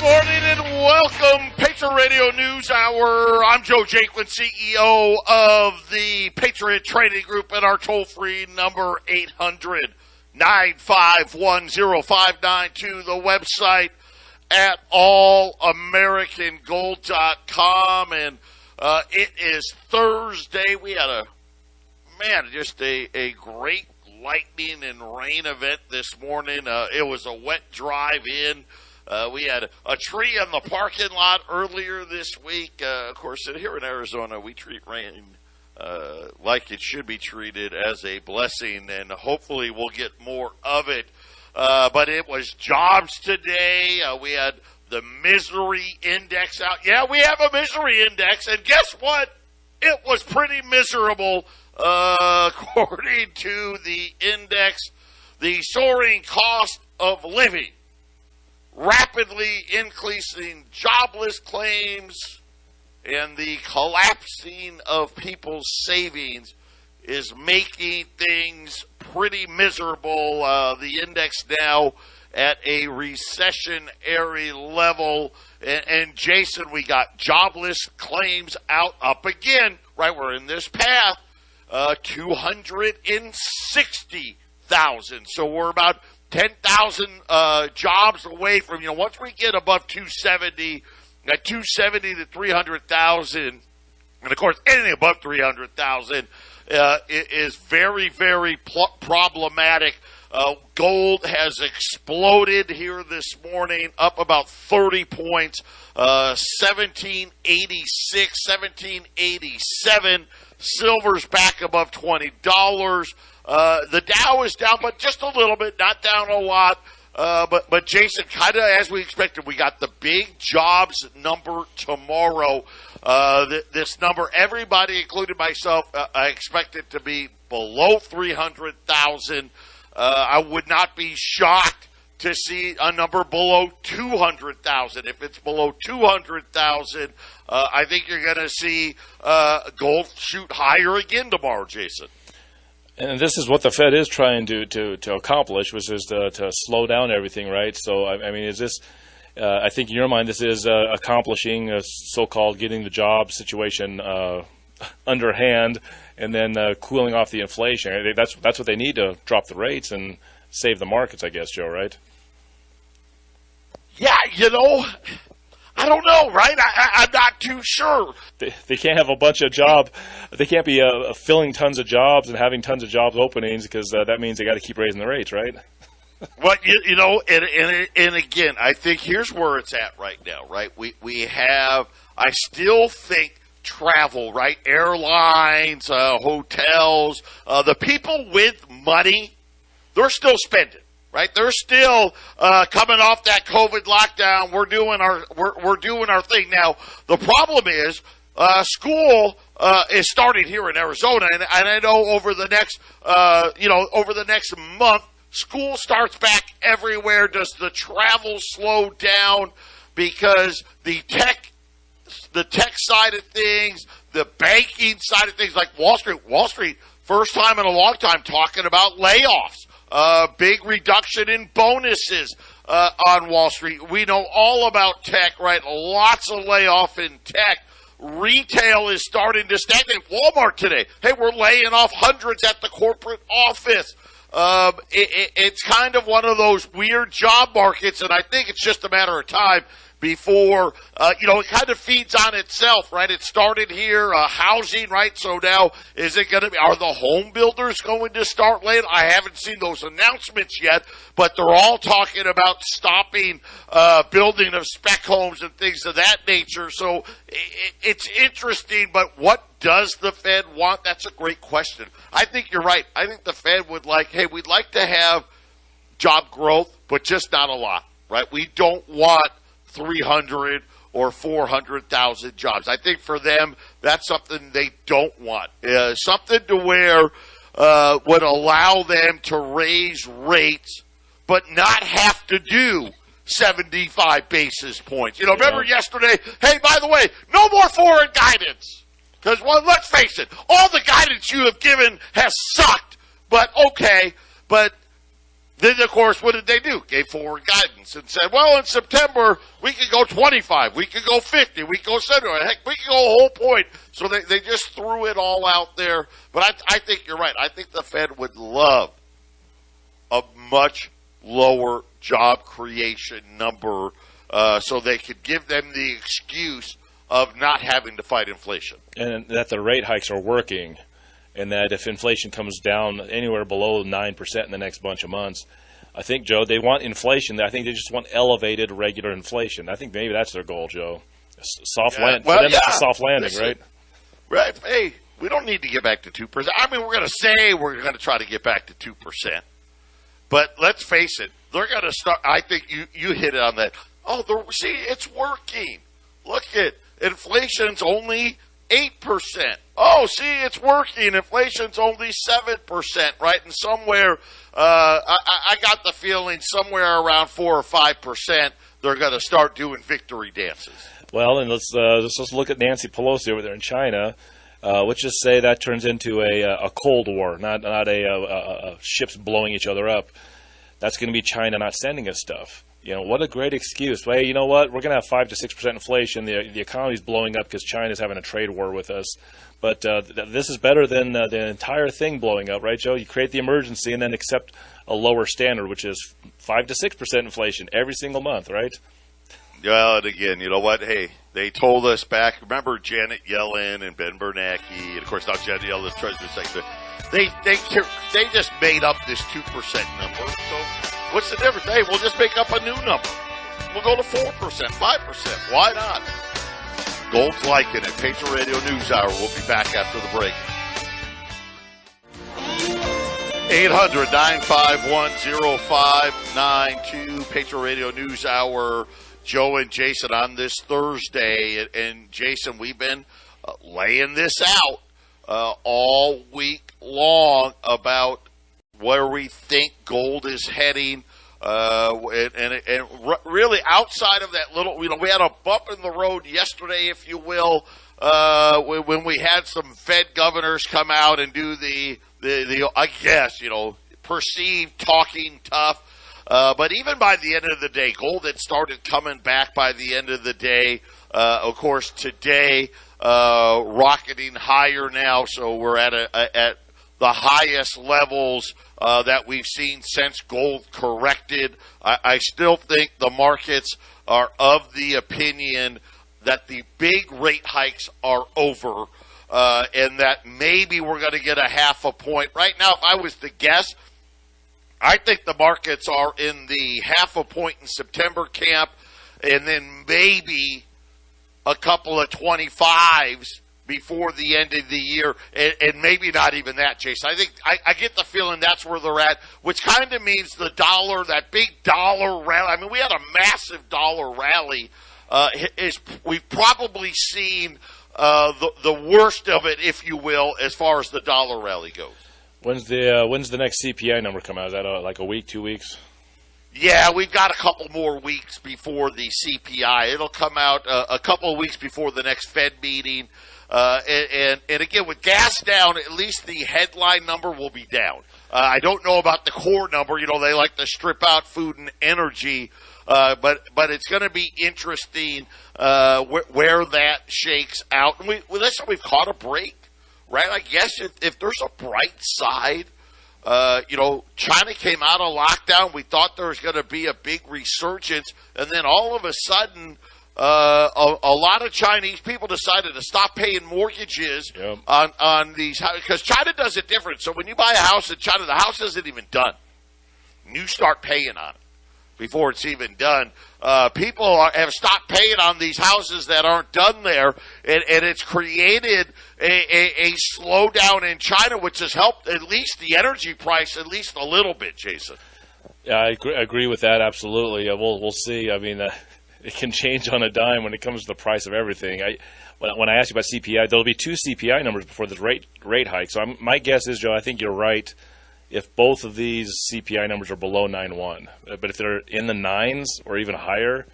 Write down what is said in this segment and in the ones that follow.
Morning and welcome, Patriot Radio News Hour. I'm Joe Jaquint, CEO of the Patriot Trading Group, and our toll-free number 800-951-0592. The website at allamericangold.com, and it is Thursday. We had just a great lightning and rain event this morning. It was a wet drive-in. We had a tree in the parking lot earlier this week. Of course, here in Arizona, we treat rain like it should be treated, as a blessing, and hopefully we'll get more of it. But it was jobs today. We had the misery index out. Yeah, we have a misery index, and guess what? It was pretty miserable, according to the index. The soaring cost of living, rapidly increasing jobless claims, and the collapsing of people's savings is making things pretty miserable. The index now at a recessionary level. And Jason, we got jobless claims up again, right? We're in this path, 260,000. So we're about 10,000 jobs away from, once we get above 270, at 270 to 300,000, and of course anything above 300,000 is very, very problematic. Gold has exploded here this morning, up about 30 points, 1786, 1787. Silver's back above $20. The Dow is down, but just a little bit, not down a lot. But Jason, kind of as we expected, we got the big jobs number tomorrow. This number, everybody, including myself, I expect it to be below 300,000. I would not be shocked to see a number below 200,000. If it's below 200,000, I think you're going to see gold shoot higher again tomorrow, Jason. And this is what the Fed is trying to accomplish, which is to slow down everything, right? So, I mean, is this, I think in your mind, this is accomplishing a so-called getting the job situation underhand and then cooling off the inflation. That's what they need to drop the rates and save the markets, I guess, Joe, right? Yeah, I don't know, right? I'm not too sure. They can't have a bunch of they can't be filling tons of jobs and having tons of job openings, because that means they got to keep raising the rates, right? Well, and again, I think here's where it's at right now, right? We have, I still think, travel, right? Airlines, hotels, the people with money, they're still spending. Right, they're still coming off that COVID lockdown. We're doing our thing now. The problem is school is starting here in Arizona, and I know over the next month, school starts back everywhere. Does the travel slow down because the tech side of things, the banking side of things, like Wall Street, first time in a long time talking about layoffs. Big reduction in bonuses on Wall Street. We know all about tech, right? Lots of layoff in tech. Retail is starting to stagnate. Walmart today, hey, we're laying off hundreds at the corporate office. It's kind of one of those weird job markets, and I think it's just a matter of time before, it kind of feeds on itself, right? It started here, housing, right? So now, are the home builders going to start laying? I haven't seen those announcements yet, but they're all talking about stopping building of spec homes and things of that nature. So it's interesting, but what does the Fed want? That's a great question. I think you're right. I think the Fed would we'd like to have job growth, but just not a lot, right? We don't want 300 or 400,000 jobs. I think for them, that's something they don't want. Something to where would allow them to raise rates, but not have to do 75 basis points. Remember yesterday, hey, by the way, no more foreign guidance. Because, let's face it, all the guidance you have given has sucked. But, okay, but Then, of course, what did they do? Gave forward guidance and said, well, in September, we could go 25, we could go 50, we could go 70, heck, we could go a whole point. So they just threw it all out there. But I think you're right. I think the Fed would love a much lower job creation number so they could give them the excuse of not having to fight inflation. And that the rate hikes are working. And that if inflation comes down anywhere below 9% in the next bunch of months, I think, Joe, they want inflation. I think they just want elevated regular inflation. I think maybe that's their goal, Joe. Soft land. Well, for them, it's a soft landing, listen, right? Right. Hey, we don't need to get back to 2%. I mean, we're going to say we're going to try to get back to 2%. But let's face it, they're going to start. I think you hit it on that. Oh, see, it's working. Look at inflation's only 8%. Oh, see, it's working. Inflation's only 7%, right? And somewhere, I got the feeling somewhere around 4 or 5%, they're going to start doing victory dances. Well, and let's look at Nancy Pelosi over there in China. Let's just say that turns into a Cold War, not a ships blowing each other up. That's going to be China not sending us stuff. You know, what a great excuse. Well, hey, you know what? We're going to have 5 to 6% inflation. The economy's blowing up because China's having a trade war with us. But this is better than the entire thing blowing up, right, Joe? You create the emergency and then accept a lower standard, which is 5 to 6% inflation every single month, right? Well, and again, you know what? Hey, they told us back. Remember Janet Yellen and Ben Bernanke, and of course now Janet Yellen is Treasury Secretary. They just made up this 2% number. So what's the difference? Hey, we'll just make up a new number. We'll go to 4%, 5%. Why not? Gold's liking it. Patriot Radio News Hour. We'll be back after the break. 800-951-0592. Patriot Radio News Hour. Joe and Jason on this Thursday. And Jason, we've been laying this out all week long about where we think gold is heading. And really outside of that little, we had a bump in the road yesterday, if you will, when we had some Fed governors come out and do the I guess, perceived talking tough. But even by the end of the day, gold had started coming back by the end of the day. Of course, today, rocketing higher now. So we're at the highest levels that we've seen since gold corrected. I still think the markets are of the opinion that the big rate hikes are over, and that maybe we're going to get a half a point. Right now, if I was to guess, I think the markets are in the half a point in September camp, and then maybe a couple of 25s before the end of the year, and maybe not even that, Jason. I think I get the feeling that's where they're at, which kind of means the dollar, that big dollar rally. I mean, we had a massive dollar rally. We've probably seen the worst of it, if you will, as far as the dollar rally goes. When's the next CPI number come out? Is that like a week, 2 weeks? Yeah, we've got a couple more weeks before the CPI. It'll come out a couple of weeks before the next Fed meeting. And again, with gas down, at least the headline number will be down. I don't know about the core number. They like to strip out food and energy. But it's going to be interesting where that shakes out. And listen, we've caught a break, right? I guess if there's a bright side, China came out of lockdown. We thought there was going to be a big resurgence, and then all of a sudden, a lot of Chinese people decided to stop paying mortgages on these houses, because China does it different. So when you buy a house in China, the house isn't even done. You start paying on it before it's even done. People have stopped paying on these houses that aren't done there, and it's created a slowdown in China, which has helped at least the energy price at least a little bit, Jason. Yeah, I agree with that, absolutely. We'll see. I mean, it can change on a dime when it comes to the price of everything. When I ask you about CPI, there'll be 2 CPI numbers before this rate hike. So my guess is, Joe, I think you're right if both of these CPI numbers are below 9.1. But if they're in the 9s or even higher,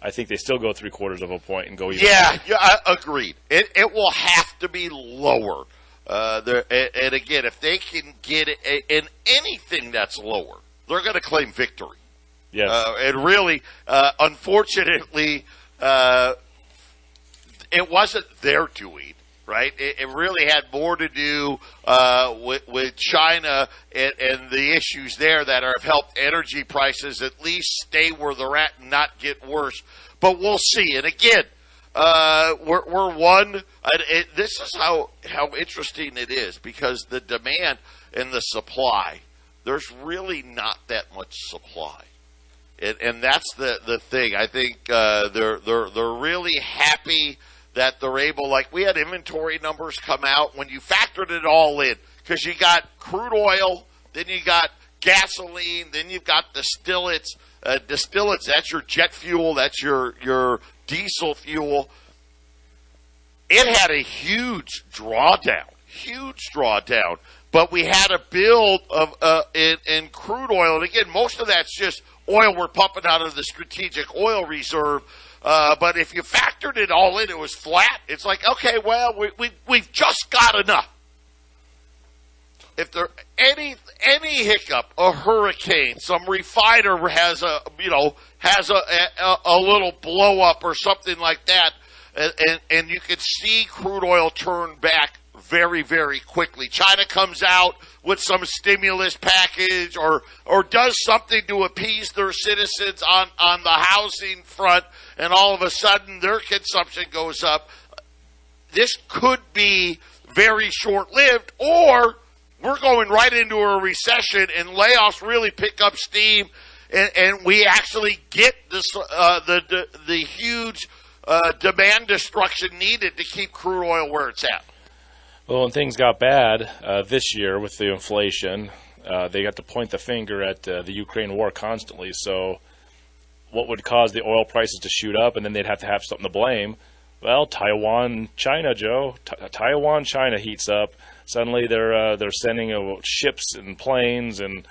I think they still go 0.75 of a point and go even higher. Yeah, agreed. It will have to be lower. And again, if they can get it in anything that's lower, they're going to claim victory. Yes. And really, unfortunately, it wasn't their doing, right? It really had more to do with China and the issues there that have helped energy prices at least stay where they're at and not get worse. But we'll see. And again, we're one. This is how interesting it is, because the demand and the supply, there's really not that much supply. And that's the thing. I think they're really happy that they're able, like we had inventory numbers come out when you factored it all in, because you got crude oil, then you got gasoline, then you've got distillates. Distillates, that's your jet fuel, that's your diesel fuel. It had a huge drawdown, but we had a build of in crude oil, and again, most of that's just oil we're pumping out of the strategic oil reserve. But if you factored it all in, it was flat. It's like, okay, well, we've just got enough. If there any hiccup, a hurricane, some refiner has a little blow up or something like that, and you could see crude oil turn back very, very quickly. China comes out with some stimulus package or does something to appease their citizens on the housing front, and all of a sudden their consumption goes up. This could be very short-lived, or we're going right into a recession and layoffs really pick up steam, and we actually get this the huge demand destruction needed to keep crude oil where it's at. Well, when things got bad this year with the inflation, they got to point the finger at the Ukraine war constantly. So what would cause the oil prices to shoot up, and then they'd have to have something to blame? Well, Taiwan, China, Joe. Taiwan, China heats up. Suddenly they're sending ships and planes and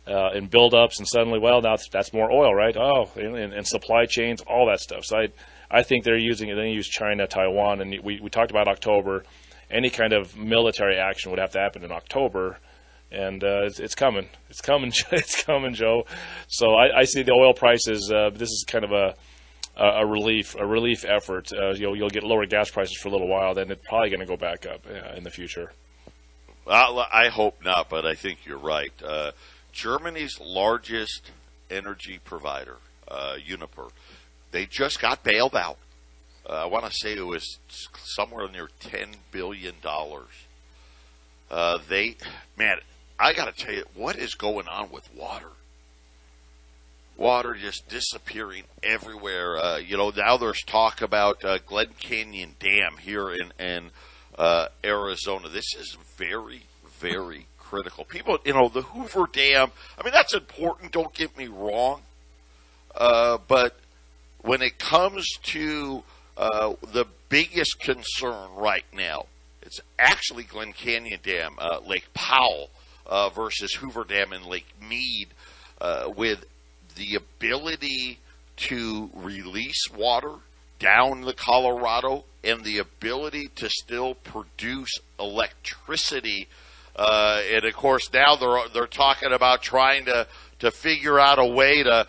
buildups, and suddenly, well, now that's more oil, right? Oh, and supply chains, all that stuff. So I think they're using it. They use China, Taiwan, and we talked about October. Any kind of military action would have to happen in October, and it's coming. It's coming. It's coming, Joe. So I see the oil prices. This is kind of a relief effort. You'll get lower gas prices for a little while, then it's probably going to go back up in the future. I hope not, but I think you're right. Germany's largest energy provider, Uniper, they just got bailed out. I want to say it was somewhere near $10 billion. I got to tell you, what is going on with water? Water just disappearing everywhere. Now there's talk about Glen Canyon Dam here in Arizona. This is very, very critical. People, the Hoover Dam, I mean, that's important, don't get me wrong. But when it comes to the biggest concern right now, it's actually Glen Canyon Dam, Lake Powell versus Hoover Dam and Lake Mead, with the ability to release water down the Colorado and the ability to still produce electricity. And of course, now they're talking about trying to figure out a way to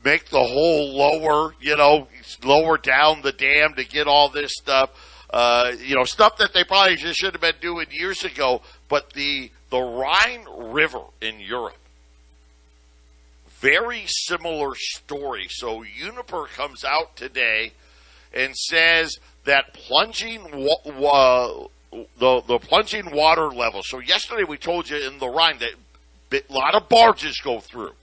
make the hole lower down the dam to get all this stuff. Stuff that they probably just should have been doing years ago. But the Rhine River in Europe, very similar story. So Uniper comes out today and says that the plunging water level. So yesterday we told you in the Rhine that a lot of barges go through.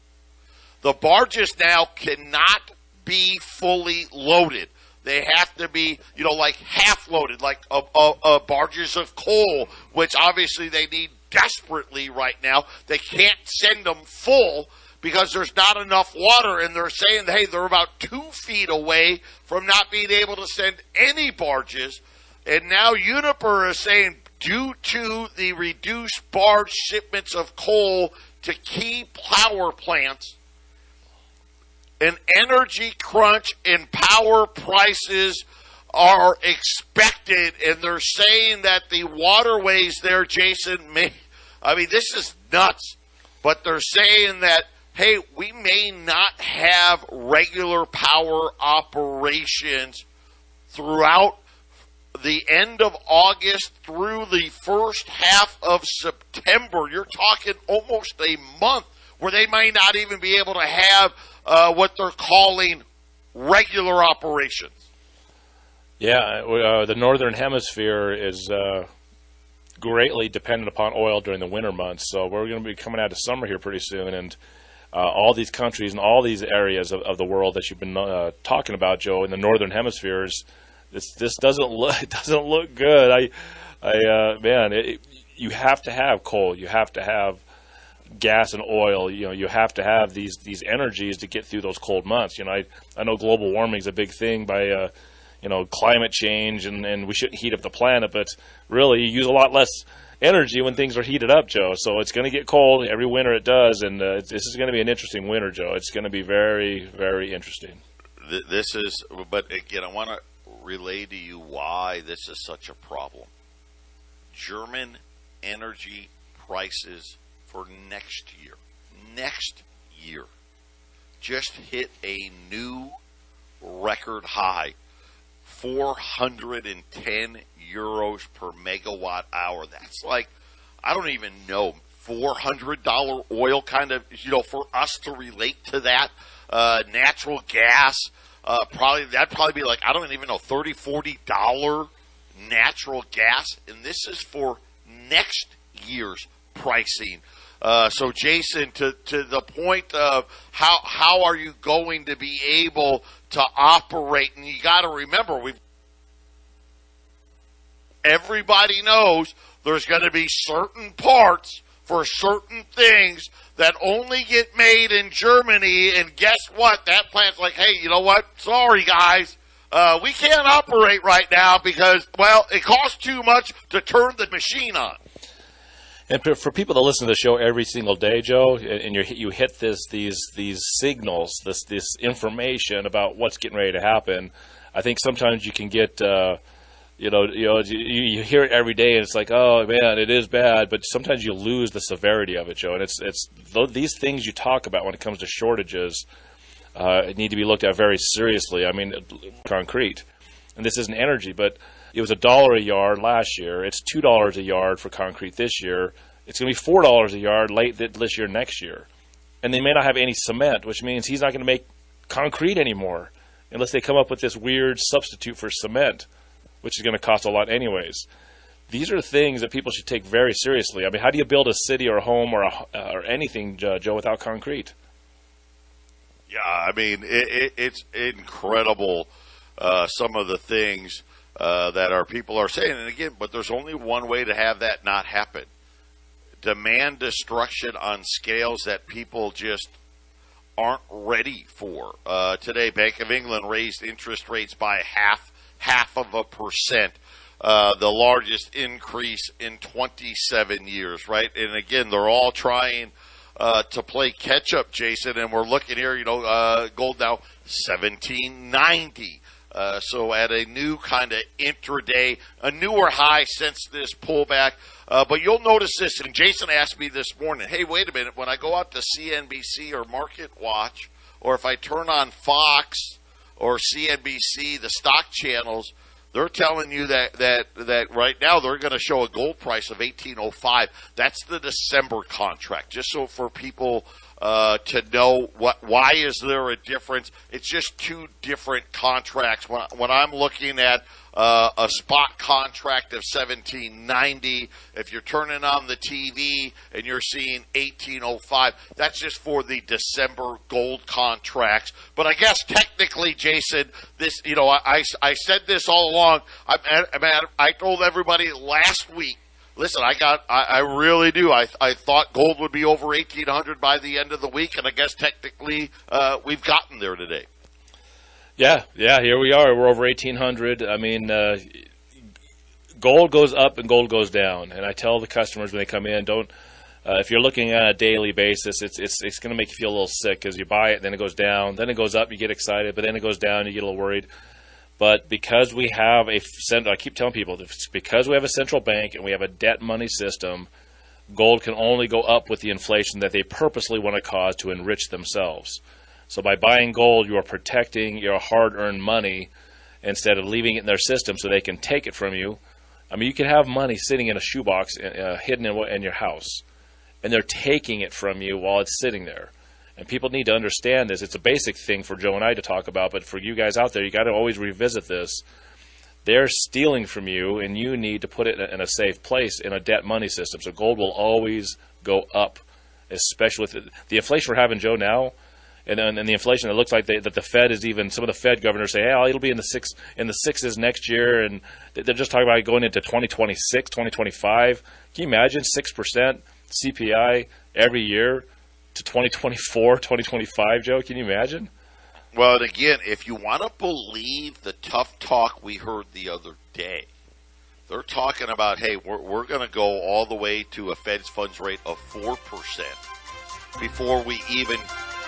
The barges now cannot be fully loaded. They have to be, like half loaded, like barges of coal, which obviously they need desperately right now. They can't send them full because there's not enough water, and they're saying, hey, they're about 2 feet away from not being able to send any barges. And now Uniper is saying, due to the reduced barge shipments of coal to key power plants, an energy crunch in power prices are expected, and they're saying that the waterways there, Jason, this is nuts. but they're saying that, hey, we may not have regular power operations throughout the end of August through the first half of September. You're talking almost a month where they may not even be able to have what they're calling regular operations. Yeah, the northern hemisphere is greatly dependent upon oil during the winter months. So we're going to be coming out of summer here pretty soon, and all these countries and all these areas of the world that you've been talking about, Joe, in the northern hemispheres, this doesn't look good. You have to have coal, you have to have gas and oil. You have to have these energies to get through those cold months. I know global warming is a big thing by climate change, and we shouldn't heat up the planet, but really you use a lot less energy when things are heated up, Joe. So it's going to get cold every winter. It does, and this is going to be an interesting winter, Joe. It's going to be very, very interesting. But again, I want to relay to you why this is such a problem. German energy prices for next year just hit a new record high, 410 euros per megawatt hour. That's like, I don't even know, $400 oil kind of, for us to relate to that. Natural gas, that'd probably be like, I don't even know, $30, $40 natural gas. And this is for next year's pricing. So Jason, to the point of how are you going to be able to operate? And you got to remember, everybody knows there's going to be certain parts for certain things that only get made in Germany. And guess what? That plant's like, hey, you know what? Sorry, guys. We can't operate right now because, well, it costs too much to turn the machine on. And for people that listen to the show every single day, Joe, and you hit these signals, this information about what's getting ready to happen, I think sometimes you can get, you hear it every day, and it's like, oh man, it is bad. But sometimes you lose the severity of it, Joe. And it's these things you talk about when it comes to shortages need to be looked at very seriously. I mean, concrete, and this isn't energy, but it was $1 a yard last year. It's $2 a yard for concrete this year. It's going to be $4 a yard late this year, next year. And they may not have any cement, which means he's not going to make concrete anymore unless they come up with this weird substitute for cement, which is going to cost a lot anyways. These are things that people should take very seriously. I mean, how do you build a city or a home or anything, Joe, without concrete? Yeah, I mean, it's incredible, some of the things that our people are saying. And again, but there's only one way to have that not happen. Demand destruction on scales that people just aren't ready for. Today, Bank of England raised interest rates by half of a percent, the largest increase in 27 years, right? And again, they're all trying to play catch up, Jason. And we're looking here, gold now $17.90. So at a new kind of intraday, a newer high since this pullback. But you'll notice this, and Jason asked me this morning, hey, wait a minute, when I go out to CNBC or Market Watch, or if I turn on Fox or CNBC, the stock channels, they're telling you that right now they're going to show a gold price of $1,805. That's the December contract, just so for people to know why is there a difference. It's just two different contracts. When I'm looking at a spot contract of $17.90, if you're turning on the TV and you're seeing $1,805, that's just for the December gold contracts. But I guess technically, Jason, this, I said this all along. I told everybody last week. Listen, I really do. I thought gold would be over 1,800 by the end of the week, and I guess technically we've gotten there today. Yeah, here we are. We're over 1,800. I mean, gold goes up and gold goes down. And I tell the customers when they come in, don't. If you're looking at a daily basis, it's going to make you feel a little sick because you buy it, then it goes down, then it goes up, you get excited, but then it goes down, you get a little worried. But because we have I keep telling people, because we have a central bank and we have a debt money system, gold can only go up with the inflation that they purposely want to cause to enrich themselves. So by buying gold, you are protecting your hard-earned money instead of leaving it in their system so they can take it from you. I mean, you can have money sitting in a shoebox hidden in your house, and they're taking it from you while it's sitting there. And people need to understand this. It's a basic thing for Joe and I to talk about, but for you guys out there, you got to always revisit this. They're stealing from you, and you need to put it in a safe place in a debt money system. So gold will always go up, especially with the inflation we're having, Joe, now, and the inflation. It looks like that the Fed is even, some of the Fed governors say, "Hey, it'll be in the sixes next year," and they're just talking about going into 2026, 2025. Can you imagine 6% CPI every year to 2024, 2025, Joe? Can you imagine? Well, and again, if you want to believe the tough talk we heard the other day, they're talking about, hey, we're going to go all the way to a Fed's funds rate of 4% before we even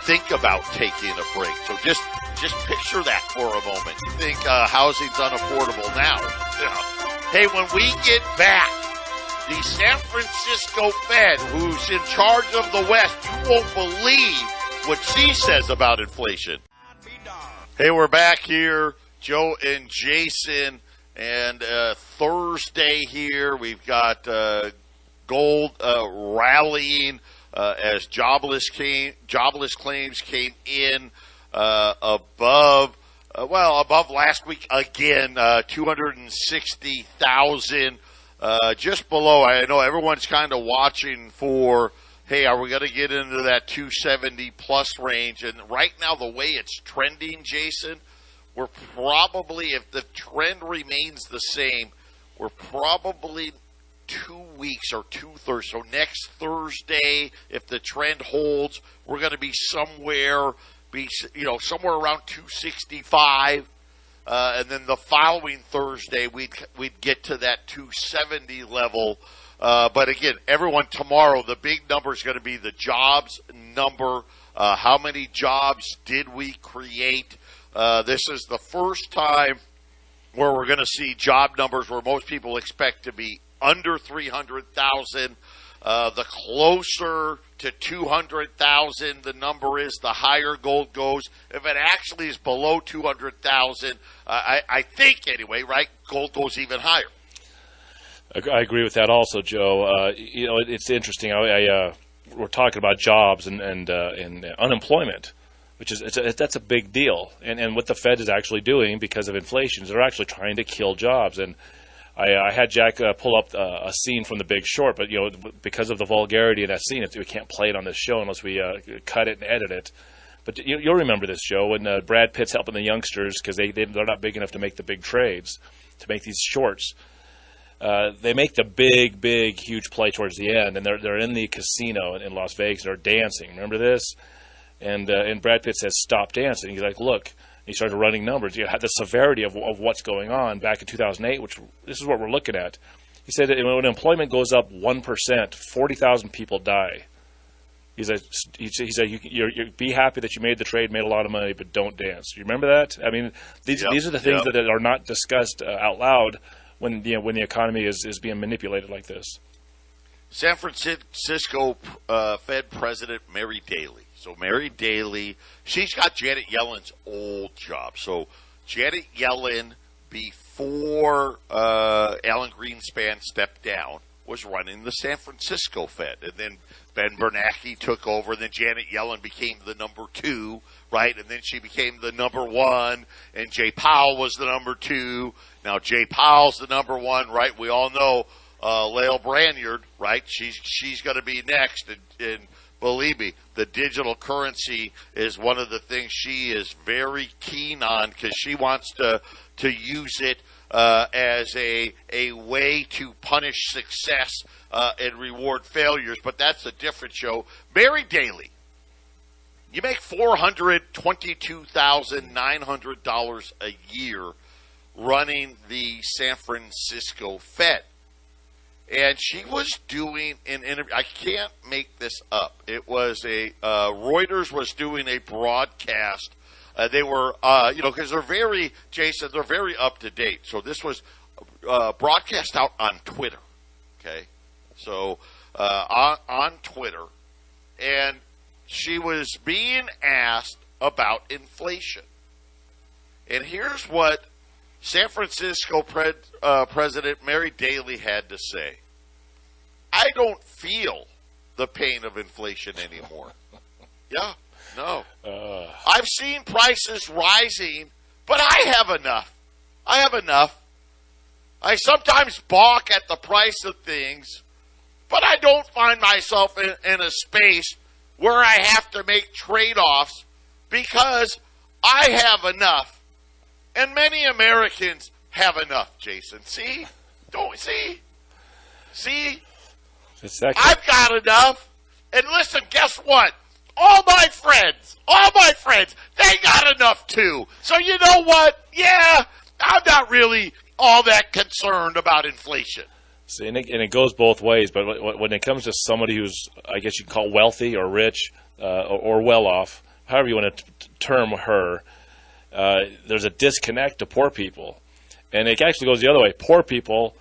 think about taking a break. So just picture that for a moment. You think housing's unaffordable now. Hey, when we get back, the San Francisco Fed, who's in charge of the West, you won't believe what she says about inflation. Hey, we're back here, Joe and Jason, and Thursday here. We've got gold rallying as jobless claims came in above last week again, 260,000, just below. I know everyone's kind of watching for, hey, are we going to get into that 270 plus range? And right now, the way it's trending, Jason, we're probably, if the trend remains the same, we're probably 2 weeks or 2 Thursdays. So next Thursday, if the trend holds, we're going to be somewhere around 265. And then the following Thursday, we'd get to that 270 level. But again, everyone, tomorrow, the big number is going to be the jobs number. How many jobs did we create? This is the first time where we're going to see job numbers where most people expect to be under 300,000. The closer to 200,000 the number is, the higher gold goes. If it actually is below 200,000, I think anyway, right, gold goes even higher. I agree with that also, Joe. It's interesting. We're talking about jobs and unemployment, which is that's a big deal. And what the Fed is actually doing because of inflation is they're actually trying to kill jobs. And I had Jack pull up a scene from The Big Short, but because of the vulgarity of that scene, we can't play it on this show unless we cut it and edit it. But you'll remember this, Joe, when Brad Pitt's helping the youngsters because they're not big enough to make the big trades, to make these shorts. They make the big, huge play towards the end, and they're in the casino in Las Vegas. They're dancing. Remember this? And Brad Pitt says, "Stop dancing." He's like, "Look." He started running numbers. You had the severity of what's going on back in 2008, which this is what we're looking at. He said that when employment goes up 1%, 40,000 people die. He said, you be happy that you made the trade, made a lot of money, but don't dance. You remember that? I mean, these are the things that are not discussed out loud when the economy is being manipulated like this. San Francisco Fed President Mary Daly. So Mary Daly, she's got Janet Yellen's old job. So Janet Yellen, before Alan Greenspan stepped down, was running the San Francisco Fed. And then Ben Bernanke took over, and then Janet Yellen became the number 2, right? And then she became the number 1, and Jay Powell was the number 2. Now Jay Powell's the number 1, right? We all know Lael Brainerd, right? She's going to be next, and believe me, the digital currency is one of the things she is very keen on because she wants to use it as a way to punish success and reward failures. But that's a different show. Mary Daly, you make $422,900 a year running the San Francisco Fed. And she was doing an interview. I can't make this up. It was Reuters was doing a broadcast. They were, because they're very up to date. So this was broadcast out on Twitter. Okay. So on Twitter, and she was being asked about inflation. And here's what San Francisco President Mary Daly had to say. I don't feel the pain of inflation anymore. Yeah, no. I've seen prices rising, but I have enough. I have enough. I sometimes balk at the price of things, but I don't find myself in a space where I have to make trade-offs because I have enough. And many Americans have enough, Jason. See? Don't see? See? I've got enough. And listen, guess what? All my friends, they got enough too. So you know what? Yeah, I'm not really all that concerned about inflation. See, and it goes both ways, but when it comes to somebody who's, I guess you can call wealthy or rich or well-off, however you want to term her, there's a disconnect to poor people. And it actually goes the other way. Poor people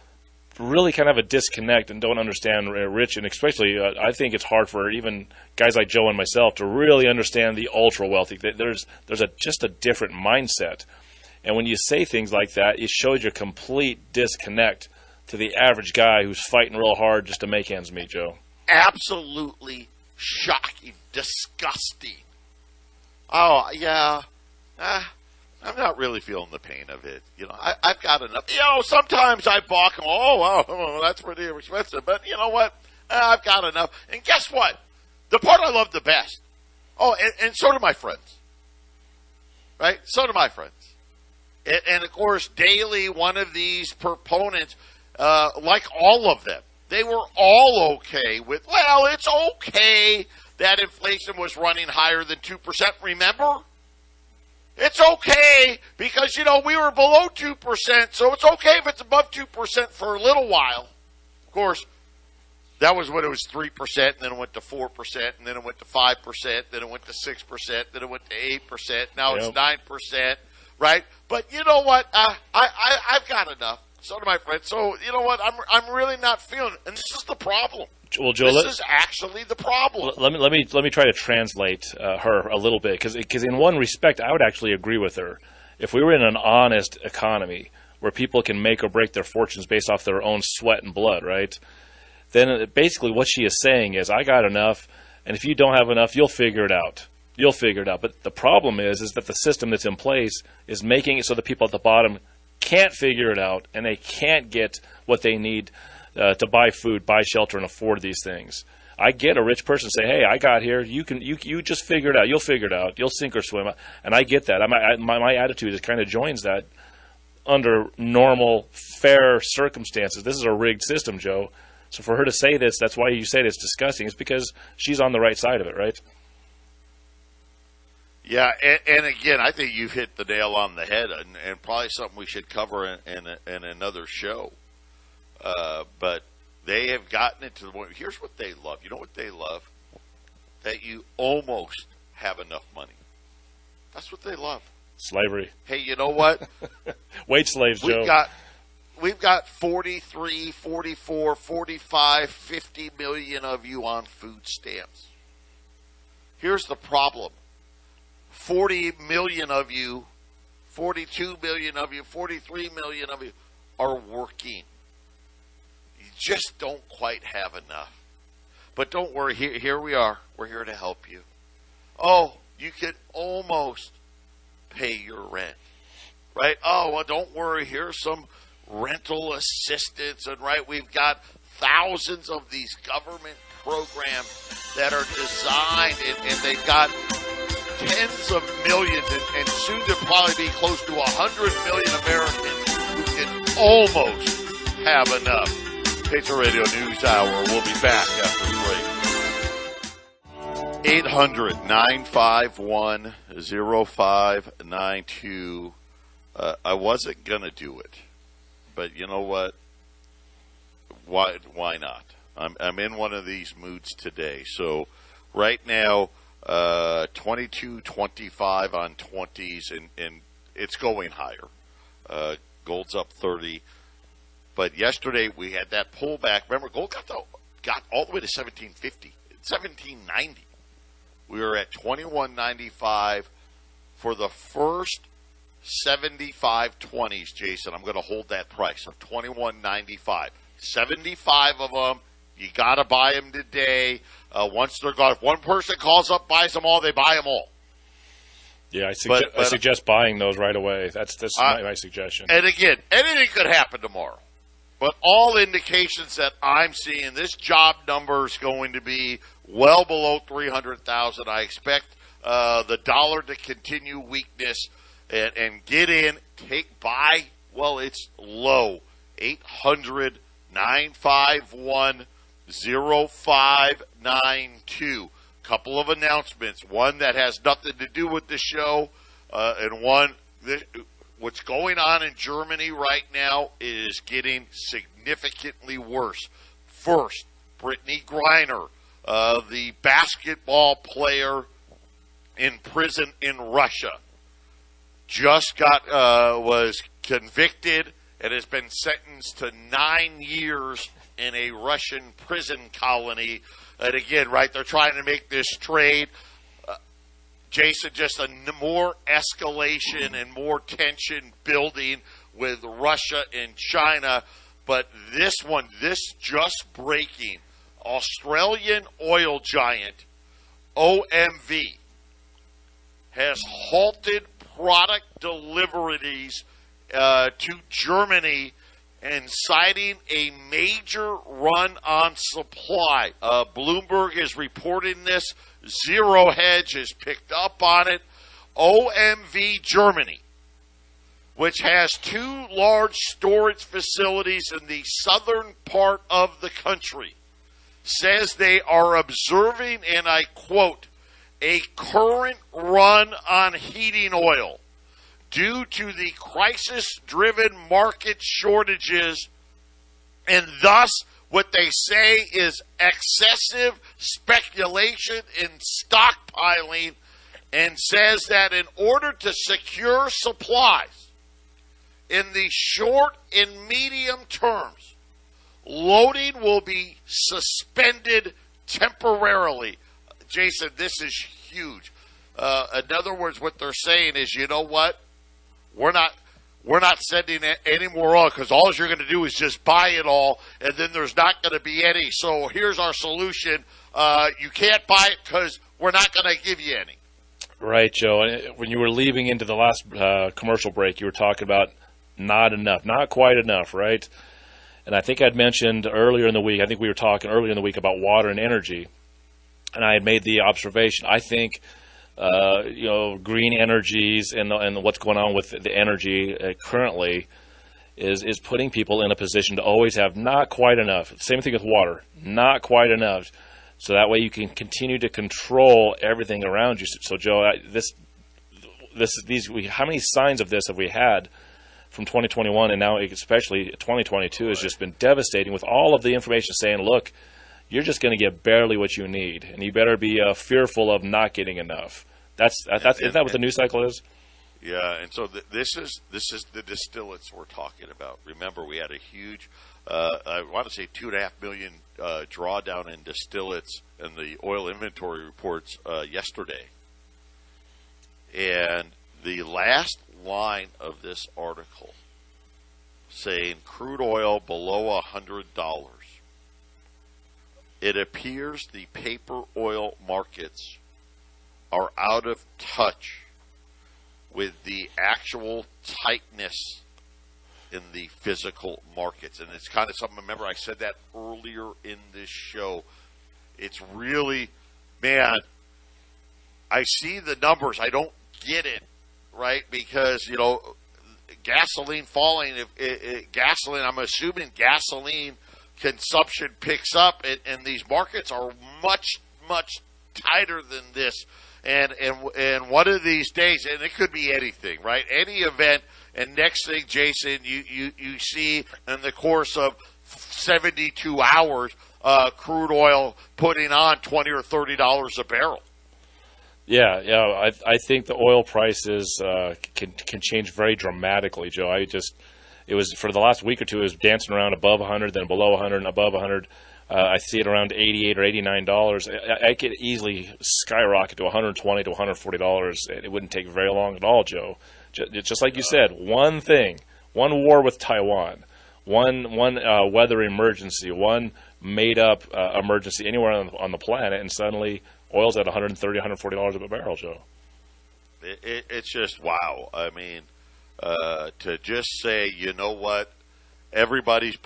really kind of have a disconnect and don't understand rich, and especially I think it's hard for even guys like Joe and myself to really understand the ultra-wealthy. There's just a different mindset. And when you say things like that, it shows your complete disconnect to the average guy who's fighting real hard just to make ends meet, Joe. Absolutely shocking, disgusting. Oh, yeah. I'm not really feeling the pain of it. You know, I've got enough. You know, sometimes I balk. Oh, wow, that's pretty expensive. But you know what? I've got enough. And guess what? The part I love the best. Oh, and so do my friends. Right? So do my friends. And of course, Daly, one of these proponents, like all of them, they were all okay with, well, it's okay that inflation was running higher than 2%. Remember? It's okay because, you know, we were below 2%, so it's okay if it's above 2% for a little while. Of course, that was when it was 3%, and then it went to 4%, and then it went to 5%, then it went to 6%, then it went to 8%, now it's 9%, right? But you know what? I've got enough. So do my friends. So, you know what? I'm really not feeling it, and this is the problem. Well, Joe, this is actually the problem. Let me try to translate her a little bit, because in one respect, I would actually agree with her. If we were in an honest economy where people can make or break their fortunes based off their own sweat and blood, right? Then basically what she is saying is, I got enough, and if you don't have enough, you'll figure it out. You'll figure it out. But the problem is that the system that's in place is making it so the people at the bottom can't figure it out, and they can't get what they need to buy food, buy shelter, and afford these things. I get a rich person say, "Hey, I got here. You just figure it out. You'll figure it out. You'll sink or swim." And I get that. My attitude is kind of joins that. Under normal, fair circumstances, this is a rigged system, Joe. So for her to say this, that's why you say it's disgusting. It's because she's on the right side of it, right? Yeah, and again, I think you've hit the nail on the head, and probably something we should cover in another show. But they have gotten it to the point. Here's what they love. You know what they love? That you almost have enough money. That's what they love. Slavery. Hey, you know what? Wage slaves, Joe. We've got 43, 44, 45, 50 million of you on food stamps. Here's the problem. 40 million of you, 42 million of you, 43 million of you are working. You just don't quite have enough. But don't worry, here we are. We're here to help you. Oh, you can almost pay your rent, right? Oh, well, don't worry. Here's some rental assistance, and right, we've got thousands of these government programs that are designed, and they've got tens of millions, and soon to probably be close to 100 million Americans who can almost have enough. Patriot Radio News Hour. We'll be back after the break. 800-951-0592. I wasn't going to do it, but you know what? Why not? I'm in one of these moods today. So right now, 22.25 on 20s, and it's going higher. Gold's up 30. But yesterday we had that pullback. Remember, gold got all the way to 1750. 1790. We were at 21.95 for the first 75 20s, Jason. I'm going to hold that price of 21.95. 75 of them. You got to buy them today. Once they're gone, if one person calls up, buys them all, they buy them all. Yeah, I suggest buying those right away. That's my suggestion. And again, anything could happen tomorrow. But all indications that I'm seeing, this job number is going to be well below 300,000. I expect the dollar to continue weakness and get in, buy. Well, it's low. 800-951-0592. Couple of announcements. One that has nothing to do with the show, and one what's going on in Germany right now is getting significantly worse. First, Brittany Griner, the basketball player in prison in Russia, just was convicted and has been sentenced to 9 years in a Russian prison colony. And again, right, they're trying to make this trade. Jason, just more escalation and more tension building with Russia and China. But this just breaking, Australian oil giant OMV has halted product deliveries to Germany and citing a major run on supply. Bloomberg is reporting this. Zero Hedge has picked up on it. OMV Germany, which has 2 large storage facilities in the southern part of the country, says they are observing, and I quote, a current run on heating oil due to the crisis-driven market shortages, and thus what they say is excessive speculation in stockpiling, and says that in order to secure supplies in the short and medium terms, loading will be suspended temporarily. Jason, this is huge. In other words, what they're saying is, you know what? We're not sending any more oil because all you're going to do is just buy it all, and then there's not going to be any. So here's our solution. You can't buy it because we're not going to give you any. Right, Joe. When you were leaving into the last commercial break, you were talking about not enough, not quite enough, right? And I think I'd mentioned earlier in the week, we were talking earlier in the week about water and energy, and I had made the observation, I think, green energies and what's going on with the energy currently is putting people in a position to always have not quite enough. Same thing with water, not quite enough. So that way you can continue to control everything around you. So Joe, how many signs of this have we had from 2021, and now especially 2022 has just been devastating with all of the information saying, look, you're just going to get barely what you need, and you better be fearful of not getting enough. Isn't that what the news cycle is? Yeah, and so this is the distillates we're talking about. Remember, we had a huge, I want to say 2.5 million drawdown in distillates in the oil inventory reports yesterday. And the last line of this article saying crude oil below $100. It appears the paper oil markets are out of touch with the actual tightness in the physical markets. And it's kind of something, remember I said that earlier in this show. It's really, man, I see the numbers. I don't get it, right? Because, gasoline falling, gasoline, I'm assuming gasoline consumption picks up, and these markets are much, much tighter than this. And one of these days, and it could be anything, right? Any event, and next thing, Jason, you see in the course of 72 hours, crude oil putting on $20 or $30 a barrel. Yeah. I think the oil prices can change very dramatically, Joe. It was for the last week or two, it was dancing around above 100, then below 100, and above 100. I see it around $88 or $89. I could easily skyrocket to $120 to $140. It wouldn't take very long at all, Joe. Just like you said, one thing, one war with Taiwan, one weather emergency, one made-up emergency anywhere on the planet, and suddenly oil's at $130, $140 a barrel, Joe. It's just wow. I mean, to just say, you know what? Everybody's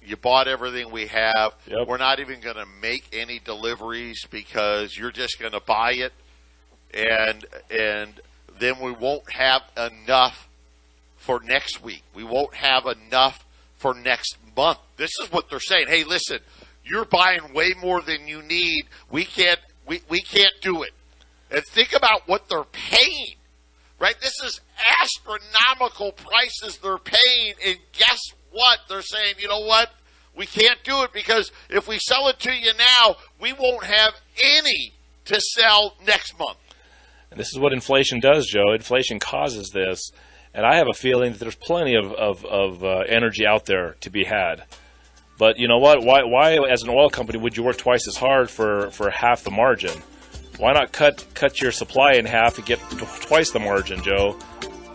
you bought everything we have. Yep. We're not even going to make any deliveries because you're just going to buy it, and then we won't have enough for next week. We won't have enough for next month. This is what they're saying. Hey, listen, you're buying way more than you need. We can't do it. And think about what they're paying. Right? This is astronomical prices they're paying, and guess what? They're saying, you know what? We can't do it because if we sell it to you now, we won't have any to sell next month. And this is what inflation does, Joe. Inflation causes this, and I have a feeling that there's plenty of energy out there to be had. But you know what? Why, as an oil company, would you work twice as hard for half the margin? Why not cut your supply in half and get twice the margin, Joe?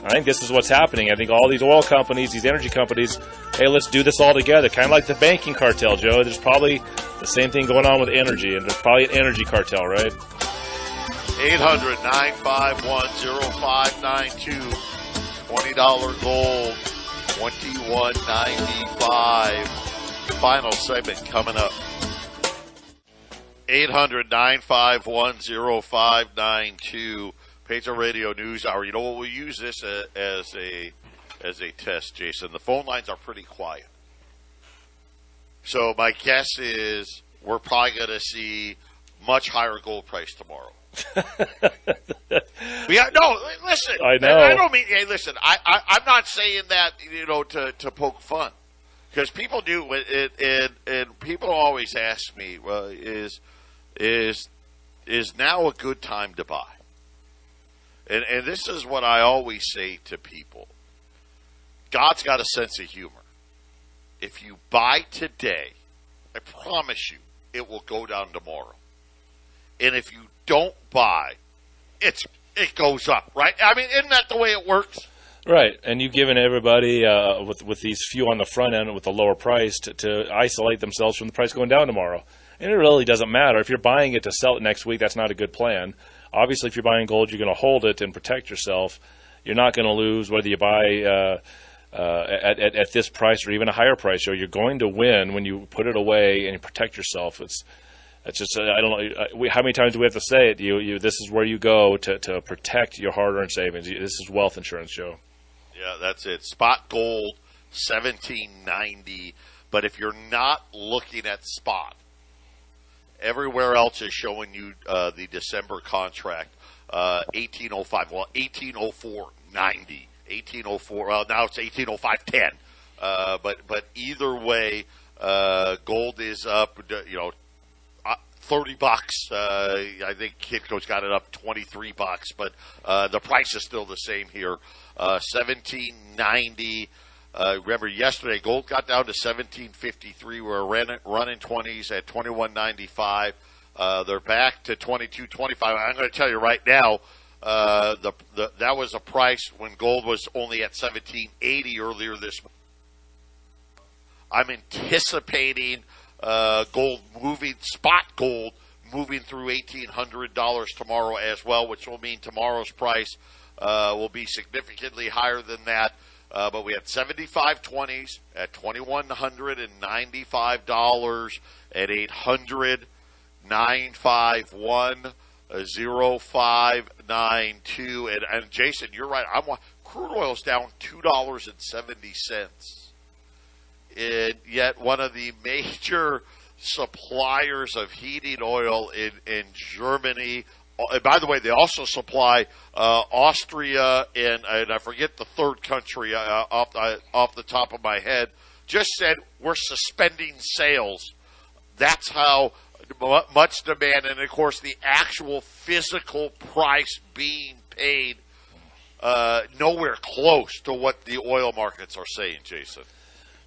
I think this is what's happening. I think all these oil companies, these energy companies, hey, let's do this all together. Kind of like the banking cartel, Joe. There's probably the same thing going on with energy, and there's probably an energy cartel, right? 800-951-0592. $20 gold, $21.95. Final segment coming up. 800-951-0592. Patriot Radio News Hour. You know what? We'll use this as a test, Jason. The phone lines are pretty quiet. So my guess is we're probably going to see much higher gold price tomorrow. No, listen. I know. I don't mean, hey, listen, I'm not saying that, to poke fun. Because people do, and people always ask me, well, is now a good time to buy? And this is what I always say to people. God's got a sense of humor. If you buy today, I promise you, it will go down tomorrow. And if you don't buy, it goes up, right? I mean, isn't that the way it works? Right, and you've given everybody with these few on the front end with a lower price to isolate themselves from the price going down tomorrow. And it really doesn't matter. If you're buying it to sell it next week, that's not a good plan. Obviously, if you're buying gold, you're going to hold it and protect yourself. You're not going to lose whether you buy at this price or even a higher price. So you're going to win when you put it away and you protect yourself. It's just I don't know how many times do we have to say it. This is where you go to protect your hard-earned savings. This is wealth insurance, Joe. Yeah, that's it. Spot gold, $1,790. But if you're not looking at spot, everywhere else is showing you the December contract, 1805. Well, 1804.90, 1804. Well, now it's 1805.10. But either way, gold is up. $30. I think Kitco's got it up $23, but the price is still the same here. $1,790. Remember yesterday, gold got down to $1,753. We're running 20s at $21.95. They're back to $22.25. I'm going to tell you right now, that was a price when gold was only at $1,780 earlier this month. I'm anticipating spot gold moving through $1,800 tomorrow as well, which will mean tomorrow's price will be significantly higher than that. But we had 75.20s at $2,195 at 800-951-0592. And Jason, you're right. Crude oil's down $2.70. And yet one of the major suppliers of heating oil in Germany. And by the way, they also supply Austria and I forget the third country off the top of my head. Just said we're suspending sales. That's how much demand, and of course the actual physical price being paid nowhere close to what the oil markets are saying, Jason.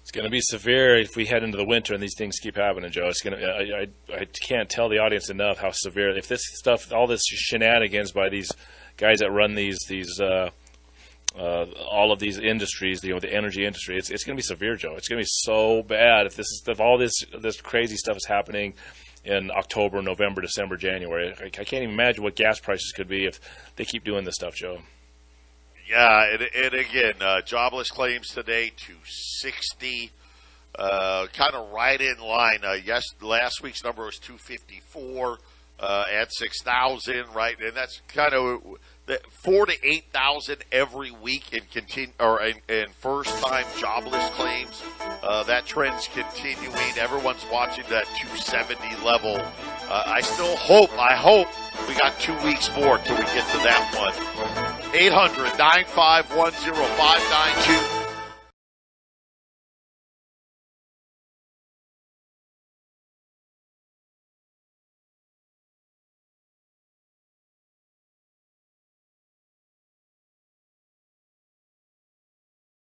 It's going to be severe if we head into the winter and these things keep happening, Joe. It's going to. I can't tell the audience enough how severe. If this stuff, all this shenanigans by these guys that run these all of these industries, the energy industry, it's going to be severe, Joe. It's going to be so bad if all this crazy stuff is happening in October, November, December, January. I can't even imagine what gas prices could be if they keep doing this stuff, Joe. Yeah, and again, jobless claims today 260, kind of right in line. Last week's number was 254 at 6,000, right? And that's kind of 4,000 to 8,000 every week in first-time jobless claims. That trend's continuing. Everyone's watching that 270 level. I hope we got 2 weeks more till we get to that one. 800-951-0592.